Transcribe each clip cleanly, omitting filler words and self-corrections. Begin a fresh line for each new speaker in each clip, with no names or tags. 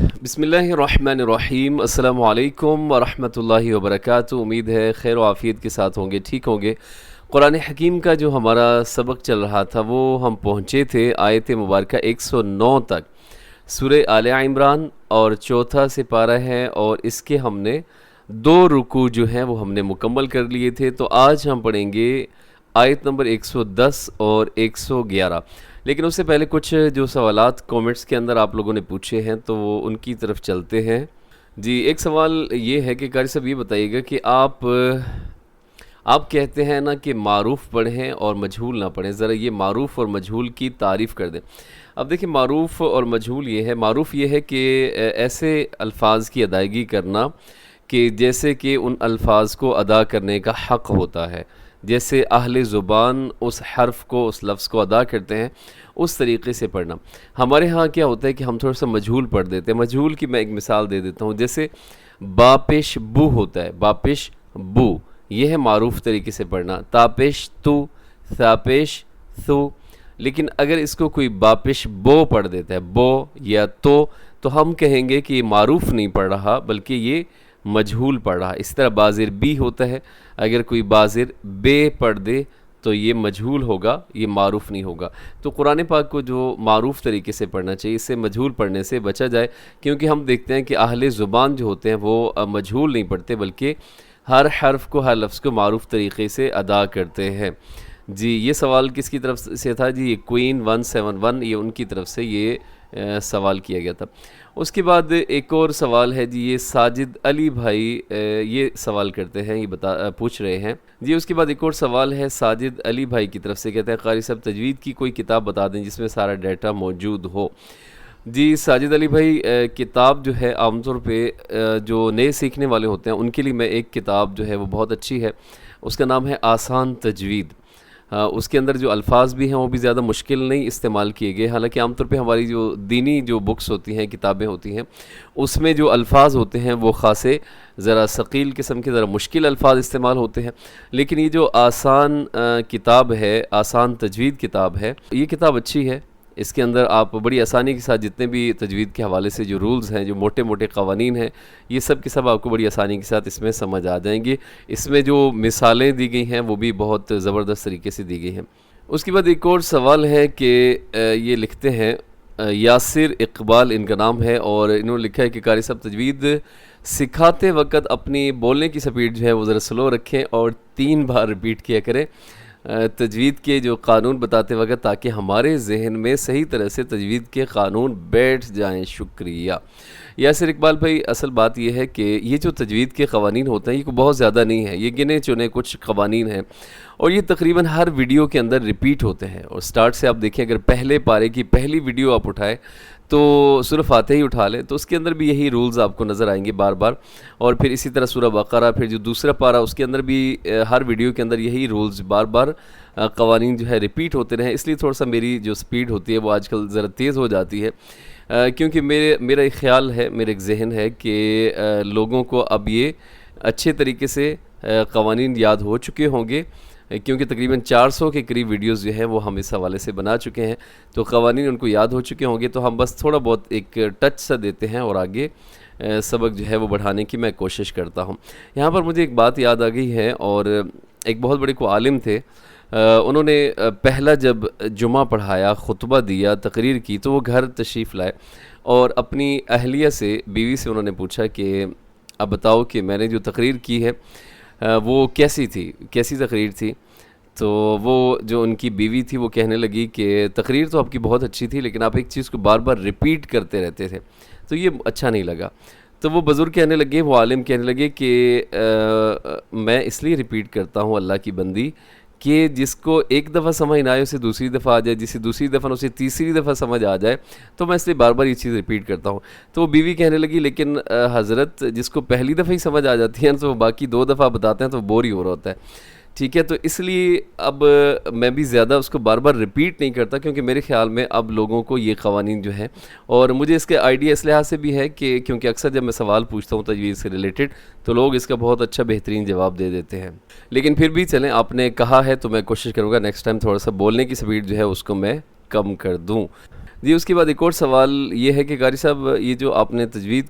بسم اللہ الرحمن الرحیم، السلام علیکم ورحمۃ اللہ وبرکاتہ۔ امید ہے خیر و عافیت کے ساتھ ہوں گے، ٹھیک ہوں گے۔ قرآن حکیم کا جو ہمارا سبق چل رہا تھا وہ ہم پہنچے تھے آیت مبارکہ 109 تک، سورہ آل عمران، اور چوتھا سپارہ ہے، اور اس کے ہم نے 2 رکوع جو ہیں وہ ہم نے مکمل کر لیے تھے۔ تو آج ہم پڑھیں گے آیت نمبر 110 اور 111۔ لیکن اس سے پہلے کچھ جو سوالات کومنٹس کے اندر آپ لوگوں نے پوچھے ہیں تو وہ ان کی طرف چلتے ہیں۔ جی، ایک سوال یہ ہے کہ قاری صاحب یہ بتائیے گا کہ آپ کہتے ہیں نا کہ معروف پڑھیں اور مجہول نہ پڑھیں، ذرا یہ معروف اور مجہول کی تعریف کر دیں۔ اب دیکھیں، معروف اور مجہول یہ ہے، معروف یہ ہے کہ ایسے الفاظ کی ادائیگی کرنا کہ جیسے کہ ان الفاظ کو ادا کرنے کا حق ہوتا ہے، جیسے اہل زبان اس حرف کو، اس لفظ کو ادا کرتے ہیں، اس طریقے سے پڑھنا۔ ہمارے ہاں کیا ہوتا ہے کہ ہم تھوڑا سا مجہول پڑھ دیتے ہیں۔ مجہول کی میں ایک مثال دے دیتا ہوں، جیسے با پیش بو ہوتا ہے، با پیش بو، یہ ہے معروف طریقے سے پڑھنا۔ تا پیش تو، ثا پیش ثو۔ لیکن اگر اس کو کوئی با پیش بو پڑھ دیتا ہے، بو یا تو ہم کہیں گے کہ یہ معروف نہیں پڑھ رہا بلکہ یہ مجہول پڑھ رہا۔ اس طرح بازر بی ہوتا ہے، اگر کوئی بازر بے پڑھ دے تو یہ مجہول ہوگا، یہ معروف نہیں ہوگا۔ تو قرآن پاک کو جو معروف طریقے سے پڑھنا چاہیے، اس سے مجہول پڑھنے سے بچا جائے، کیونکہ ہم دیکھتے ہیں کہ اہل زبان جو ہوتے ہیں وہ مجہول نہیں پڑھتے بلکہ ہر حرف کو، ہر لفظ کو معروف طریقے سے ادا کرتے ہیں۔ جی، یہ سوال کس کی طرف سے تھا؟ جی، یہ کوئین 171، یہ ان کی طرف سے یہ سوال کیا گیا تھا۔ اس کے بعد ایک اور سوال ہے جی، یہ ساجد علی بھائی یہ سوال کرتے ہیں، یہ پوچھ رہے ہیں جی۔ اس کے بعد ایک اور سوال ہے ساجد علی بھائی کی طرف سے، کہتے ہیں قاری صاحب تجوید کی کوئی کتاب بتا دیں جس میں سارا ڈیٹا موجود ہو۔ جی ساجد علی بھائی، کتاب جو ہے عام طور پہ جو نئے سیکھنے والے ہوتے ہیں ان کے لیے میں ایک کتاب جو ہے وہ بہت اچھی ہے، اس کا نام ہے آسان تجوید۔ اس کے اندر جو الفاظ بھی ہیں وہ بھی زیادہ مشکل نہیں استعمال کیے گئے، حالانکہ عام طور پہ ہماری جو دینی جو بکس ہوتی ہیں، کتابیں ہوتی ہیں، اس میں جو الفاظ ہوتے ہیں وہ خاصے ذرا ثقیل قسم کے، ذرا مشکل الفاظ استعمال ہوتے ہیں۔ لیکن یہ جو آسان کتاب ہے، آسان تجوید کتاب ہے، یہ کتاب اچھی ہے۔ اس کے اندر آپ بڑی آسانی کے ساتھ جتنے بھی تجوید کے حوالے سے جو رولز ہیں، جو موٹے موٹے قوانین ہیں، یہ سب کے سب آپ کو بڑی آسانی کے ساتھ اس میں سمجھ آ جائیں گے۔ اس میں جو مثالیں دی گئی ہیں وہ بھی بہت زبردست طریقے سے دی گئی ہیں۔ اس کے بعد ایک اور سوال ہے کہ یہ لکھتے ہیں یاسر اقبال ان کا نام ہے، اور انہوں نے لکھا ہے کہ قاری صاحب تجوید سکھاتے وقت اپنی بولنے کی سپیڈ جو ہے وہ ذرا سلو رکھیں اور 3 بار ریپیٹ کیا کریں تجوید کے جو قانون بتاتے وقت، تاکہ ہمارے ذہن میں صحیح طرح سے تجوید کے قانون بیٹھ جائیں۔ شکریہ یاسر اقبال بھائی۔ اصل بات یہ ہے کہ یہ جو تجوید کے قوانین ہوتے ہیں یہ بہت زیادہ نہیں ہے، یہ گنے چنے کچھ قوانین ہیں، اور یہ تقریباً ہر ویڈیو کے اندر ریپیٹ ہوتے ہیں۔ اور سٹارٹ سے آپ دیکھیں، اگر پہلے پارے کی پہلی ویڈیو آپ اٹھائیں تو سورہ فاتحہ ہی اٹھا لیں تو اس کے اندر بھی یہی رولز آپ کو نظر آئیں گے بار بار، اور پھر اسی طرح سورہ بقرہ، پھر جو دوسرا پارہ اس کے اندر بھی ہر ویڈیو کے اندر یہی رولز بار بار قوانین جو ہے ریپیٹ ہوتے رہیں۔ اس لیے تھوڑا سا میری جو سپیڈ ہوتی ہے وہ آج کل ذرا تیز ہو جاتی ہے، کیونکہ میرا ایک خیال ہے، میرا ایک ذہن ہے کہ لوگوں کو اب یہ اچھے طریقے سے قوانین یاد ہو چکے ہوں گے، کیونکہ تقریباً 400 کے قریب ویڈیوز جو ہیں وہ ہم اس حوالے سے بنا چکے ہیں، تو قوانین ان کو یاد ہو چکے ہوں گے۔ تو ہم بس تھوڑا بہت ایک ٹچ سا دیتے ہیں اور آگے سبق جو ہے وہ بڑھانے کی میں کوشش کرتا ہوں۔ یہاں پر مجھے ایک بات یاد آ گئی ہے، اور ایک بہت بڑے کو عالم تھے، انہوں نے پہلا جب جمعہ پڑھایا، خطبہ دیا، تقریر کی، تو وہ گھر تشریف لائے اور اپنی اہلیہ سے، بیوی سے انہوں نے پوچھا کہ اب بتاؤ کہ میں نے جو تقریر کی ہے وہ کیسی تھی، کیسی تقریر تھی؟ تو وہ جو ان کی بیوی تھی وہ کہنے لگی کہ تقریر تو آپ کی بہت اچھی تھی، لیکن آپ ایک چیز کو بار بار ریپیٹ کرتے رہتے تھے، تو یہ اچھا نہیں لگا۔ تو وہ بزرگ کہنے لگے، وہ عالم کہنے لگے کہ میں اس لیے ریپیٹ کرتا ہوں اللہ کی بندی کہ جس کو ایک دفعہ سمجھ نہ آئے اسے دوسری دفعہ آ جائے، جسے دوسری دفعہ اسے تیسری دفعہ سمجھ آ جائے، تو میں اس لیے بار بار یہ چیز ریپیٹ کرتا ہوں۔ تو وہ بیوی کہنے لگی لیکن حضرت جس کو پہلی دفعہ ہی سمجھ آ جاتی ہے تو وہ باقی 2 دفعہ بتاتے ہیں تو بور ہی ہو رہا ہوتا ہے، ٹھیک ہے؟ تو اس لیے اب میں بھی زیادہ اس کو بار بار ریپیٹ نہیں کرتا، کیونکہ میرے خیال میں اب لوگوں کو یہ قوانین جو ہیں، اور مجھے اس کے آئیڈیا اس لحاظ سے بھی ہے کہ کیونکہ اکثر جب میں سوال پوچھتا ہوں تجوید سے ریلیٹڈ تو لوگ اس کا بہت اچھا بہترین جواب دے دیتے ہیں۔ لیکن پھر بھی چلیں، آپ نے کہا ہے تو میں کوشش کروں گا نیکسٹ ٹائم تھوڑا سا بولنے کی سپیڈ جو ہے اس کو میں کم کر دوں۔ جی اس کے بعد ایک اور سوال یہ ہے کہ قاری صاحب یہ جو آپ نے تجوید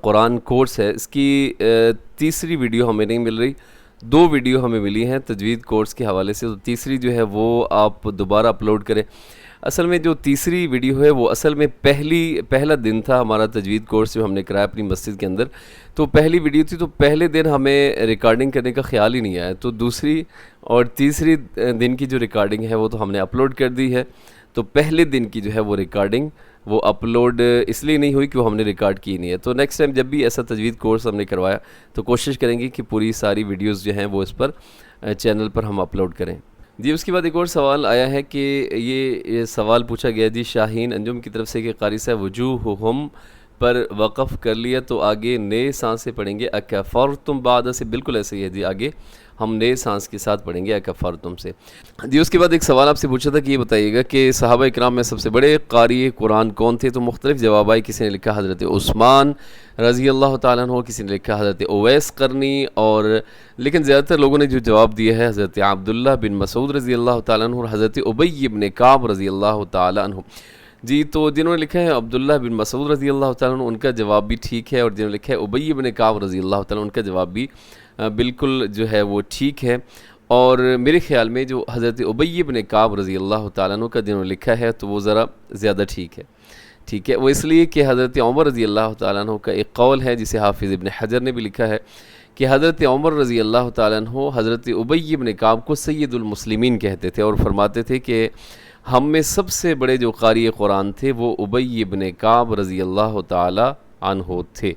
قرآن کورس ہے اس کی تیسری ویڈیو ہمیں نہیں مل رہی، 2 ویڈیو ہمیں ملی ہیں تجوید کورس کے حوالے سے، تو تیسری جو ہے وہ آپ دوبارہ اپلوڈ کریں۔ اصل میں جو تیسری ویڈیو ہے وہ اصل میں پہلا دن تھا ہمارا تجوید کورس جو ہم نے کرایا اپنی مسجد کے اندر، تو پہلی ویڈیو تھی، تو پہلے دن ہمیں ریکارڈنگ کرنے کا خیال ہی نہیں آیا، تو دوسری اور تیسری دن کی جو ریکارڈنگ ہے وہ تو ہم نے اپلوڈ کر دی ہے، تو پہلے دن کی جو ہے وہ ریکارڈنگ وہ اپلوڈ اس لیے نہیں ہوئی کہ وہ ہم نے ریکارڈ کی نہیں ہے، تو نیکسٹ ٹائم جب بھی ایسا تجوید کورس ہم نے کروایا تو کوشش کریں گے کہ پوری ساری ویڈیوز جو ہیں وہ اس پر چینل پر ہم اپلوڈ کریں۔ جی اس کے بعد ایک اور سوال آیا ہے کہ یہ سوال پوچھا گیا جی شاہین انجم کی طرف سے کہ قاری صاحب وجوہہم پر وقف کر لیا تو آگے نئے سانس سے پڑھیں گے اکفرتم بعد سے، بالکل ایسے ہی ہے جی، آگے ہم نئے سانس کے ساتھ پڑھیں گے اکفرتم سے۔ جی اس کے بعد ایک سوال آپ سے پوچھا تھا کہ یہ بتائیے گا کہ صحابہ اکرام میں سب سے بڑے قاری قرآن کون تھے، تو مختلف جواب آئے، کسی نے لکھا حضرت عثمان رضی اللہ تعالیٰ عنہ، کسی نے لکھا حضرت اویس قرنی، اور لیکن زیادہ تر لوگوں نے جو جواب دیا ہے حضرت عبداللہ بن مسعود رضی اللہ تعالیٰ عنہ اور حضرت ابی بن کعب رضی اللہ تعالیٰ عنہ۔ جی تو جنہوں نے لکھا ہے عبداللہ بن مسعود رضی اللہ تعالیٰ عنہ ان کا جواب بھی ٹھیک ہے، اور جنہوں نے لکھا ہے ابی بن کعب رضی اللہ تعالیٰ عنہ ان کا جواب بھی بالکل جو ہے وہ ٹھیک ہے، اور میرے خیال میں جو حضرت ابی بن کعب رضی اللہ تعالیٰ عنہ کا جنہوں نے لکھا ہے تو وہ ذرا زیادہ ٹھیک ہے، وہ اس لیے کہ حضرت عمر رضی اللہ تعالیٰ عنہ کا ایک قول ہے جسے حافظ ابن حجر نے بھی لکھا ہے کہ حضرت عمر رضی اللہ تعالیٰ عنہ حضرت ابی بن کعب کو سید المسلمین کہتے تھے، اور فرماتے تھے کہ ہم میں سب سے بڑے جو قاری قرآن تھے وہ ابی بن کعب رضی اللہ تعالیٰ عنہ تھے،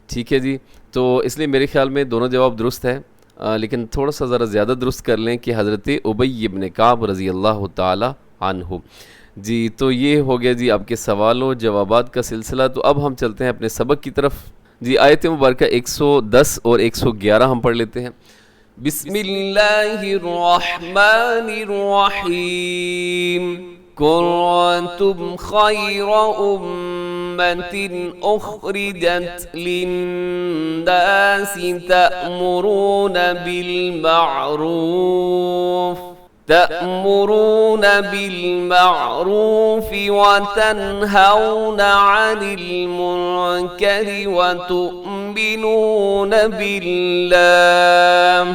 ٹھیک ہے جی۔ تو اس لیے میرے خیال میں دونوں جواب درست ہے، لیکن تھوڑا سا ذرا زیادہ درست کر لیں کہ حضرت ابی بن کعب رضی اللہ تعالیٰ عنہ۔ جی تو یہ ہو گیا جی آپ کے سوالوں جوابات کا سلسلہ، تو اب ہم چلتے ہیں اپنے سبق کی طرف۔ جی آیت مبارکہ 110 اور 111 ہم پڑھ لیتے ہیں۔ بسم اللہ الرحمن الرحیم، کنتم خیر امت اخرجت للناس تأمرون بالمعروف وتنهون عن المنكر وتؤمنون بالله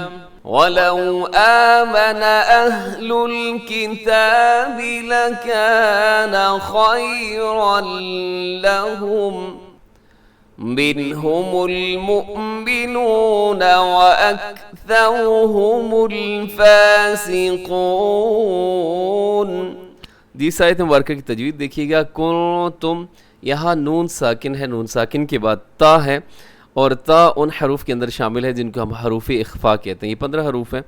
ولو آمن أهل الكتاب لكان خيرا لهم منهم المؤمنون وأكثرهم الفاسقون۔ جی اس آیت مبارکہ کی تجوید دیکھیے گا، کنتم، یہاں نون ساکن ہے، نون ساکن کے بعد تا ہے، اور تا ان حروف کے اندر شامل ہے جن کو ہم حروف اخفاء کہتے ہیں، یہ 15 حروف ہیں،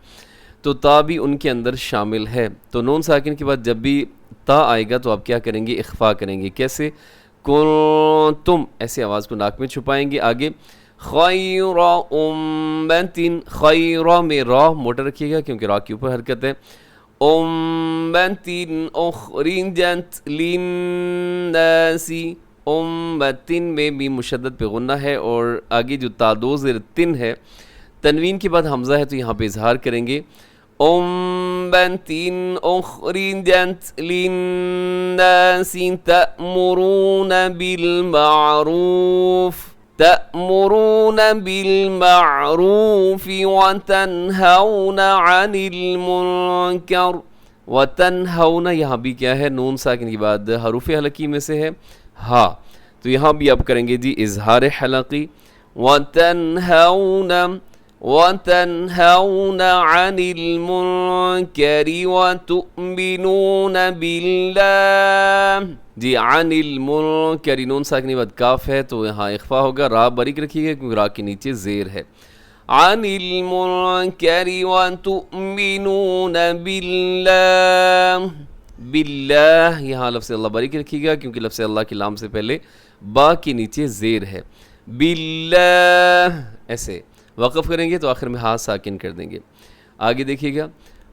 تو تا بھی ان کے اندر شامل ہے، تو نون ساکن کے بعد جب بھی تا آئے گا تو آپ کیا کریں گے، اخفاء کریں گے، کیسے، کنتم ایسے آواز کو ناک میں چھپائیں گے، آگے خیر امت، خیر میں را موٹا رکھیے گا کیونکہ را کے اوپر حرکت ہے، امت اخرجت للناس، امت میں بھی مشدد پہ غنہ ہے، اور آگے جو تا دو زیر تن ہے، تنوین کے بعد حمزہ ہے تو یہاں پہ اظہار کریں گے، امت اخرجت للناس تأمرون بالمعروف وتنهون عن المنکر، وتنهون یہاں بھی کیا ہے، نون ساکن کے بعد حروف حلقی میں سے ہے ہا، تو یہاں بھی آپ کریں گے جی اظہار حلقی، وتنهون عن المنکر وتؤمنون بالله، جی عن المنکر نون ساکنی بعد کاف ہے تو یہاں اخفا ہوگا، را باریک رکھیے گا کیونکہ را کے نیچے زیر ہے، عن المنکر وتؤمنون بالله، باللہ یہاں لفظ اللہ باریک رکھیے گا کیونکہ لفظ اللہ کی لام سے پہلے با کے نیچے زیر ہے، باللہ ایسے وقف کریں گے تو آخر میں ہاتھ ساکن کر دیں گے۔ آگے دیکھیے گا،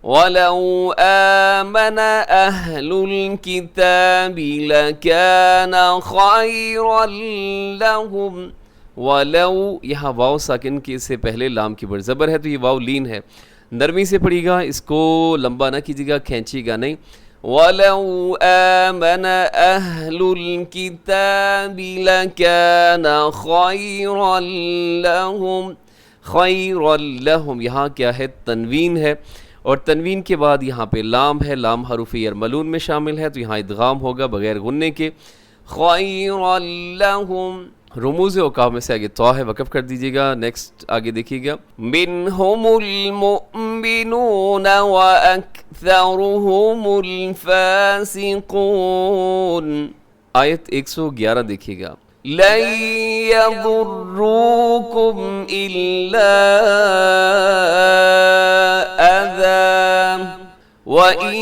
وَلَوْ آمَنَ أَهْلُ الْكِتَابِ لَكَانَ خَيْرًا لَهُمْ، وَلَوْ یہاں واو ساکن کے سے پہلے لام کی بر زبر ہے تو یہ واو لین ہے، نرمی سے پڑھیے گا، اس کو لمبا نہ کیجیے گا، کھینچیے گا نہیں، وَلَوْ آمَنَ أَهْلُ الْكِتَابِ لَكَانَ خَيْرًا لَهُمْ خَيْرًا لَهُمْ، یہاں کیا ہے؟ تنوین ہے، اور تنوین کے بعد یہاں پہ لام ہے، لام حروف یرملون میں شامل ہے، تو یہاں ادغام ہوگا بغیر غننے کے، خَيْرًا لَهُمْ۔ رموز اوقاف میں سے آگے تو ہے، وقف کر دیجیے گا۔ نیکسٹ آگے دیکھیے گا، منہم المؤمنون واکثرہم الفاسقون، آیت 111 دیکھیے گا، لن يضروكم إلا أذى وَإِن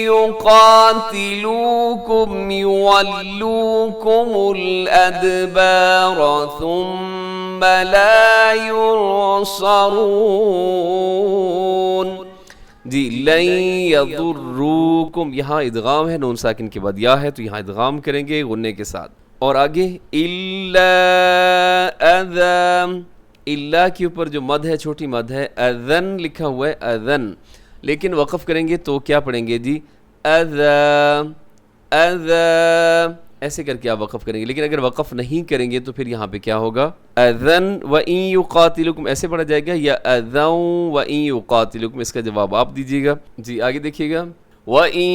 يُقَاتِلُوكُمْ يُوَلُّوكُمُ الْأَدْبَارَ ثُمَّ لَا يُنصَرُونَ۔ جی لن یضروکم، یہاں ادغام ہے، نون ساکن کے بعد یا ہے، تو یہاں ادغام کریں گے غنے کے ساتھ، اور آگے الا اذى، الا کے اوپر جو مد ہے چھوٹی مد ہے، اذن لکھا ہوا ہے، اذن، لیکن وقف کریں گے تو کیا پڑھیں گے جی؟ اذى اذى، ایسے کر کے آپ وقف کریں گے، لیکن اگر وقف نہیں کریں گے تو پھر یہاں پہ کیا ہوگا؟ اذن وَإِن يُقَاتِلُكُمْ، ایسے پڑھا جائے گا، یا اذن وَإِن يُقَاتِلُكُمْ، اس کا جواب آپ دیجیے گا۔ جی آگے دیکھیے گا، وَإِن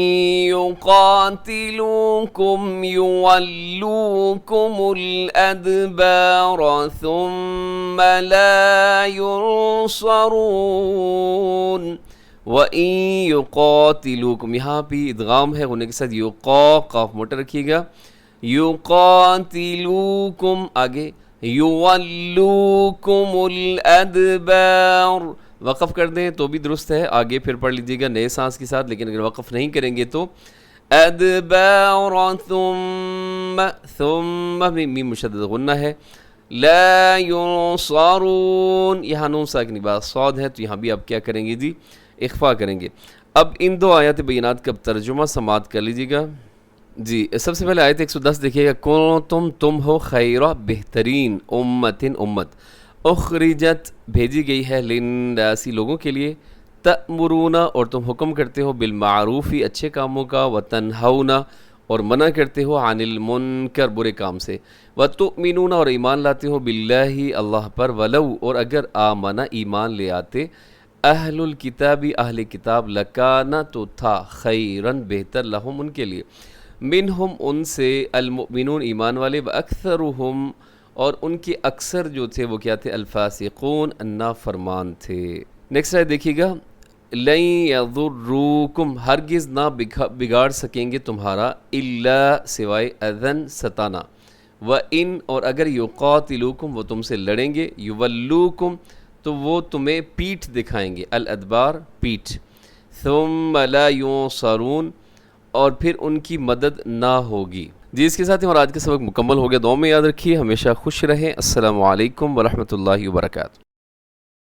يُقَاتِلُوكُمْ يُوَلُّوكُمُ الْأَدْبَارَ ثُمَّ لَا يُنصَرُونَ۔ وَإِن يُقَاتِلُوكُمْ، یہاں بھی ادغام ہے غنّے کے ساتھ، قاف موٹا رکھیے گا، يُقَاتِلُوكُمْ، آگے يُوَلُّوكُمُ الْأَدْبَارَ، وقف کر دیں تو بھی درست ہے، آگے پھر پڑھ لیجیے گا نئے سانس کے ساتھ، لیکن اگر وقف نہیں کریں گے تو ادبار ثم میم مشدد غنہ ہے، لا ينصرون، یہاں نون ساکن بعد صاد ہے، تو یہاں بھی آپ کیا کریں گے جی؟ اخفا کریں گے۔ اب ان دو آیات بینات کا ترجمہ سماعت کر لیجیے گا۔ جی سب سے پہلے آیت 110 دیکھیے گا، تم ہو خیرہ بہترین، امت اخرجت بھیجی گئی ہے، للناسی لوگوں کے لیے، تأمرون اور تم حکم کرتے ہو، بالمعروفی اچھے کاموں کا، وتنہون اور منع کرتے ہو، عن المنکر برے کام سے، وتؤمنون اور ایمان لاتے ہو، باللہ اللہ پر، ولو اور اگر آمنا ایمان لے آتے، اہل الکتابی اہل کتاب، لکانا تو تھا، خیرن بہتر، لہم ان کے لیے، منہم ان سے، المؤمنون ایمان والے، واکثرہم اور ان کے اکثر جو تھے وہ کیا تھے؟ الفاسقون نافرمان تھے۔ نیکسٹ آیت دیکھیے گا، لن یضروکم ہرگز نہ بگاڑ سکیں گے تمہارا، الا سوائے اذن ستانا، وَإِن اور اگر یقاتلوکم وہ تم سے لڑیں گے، یولوکم تو وہ تمہیں پیٹھ دکھائیں گے، الادبار پیٹھ، ثم لا ينصرون اور پھر ان کی مدد نہ ہوگی۔ جی اس کے ساتھ ہی اور آج کا سبق مکمل ہو گیا، دعاؤں میں یاد رکھیے، ہمیشہ خوش رہیں۔ السلام علیکم ورحمۃ اللہ وبرکاتہ۔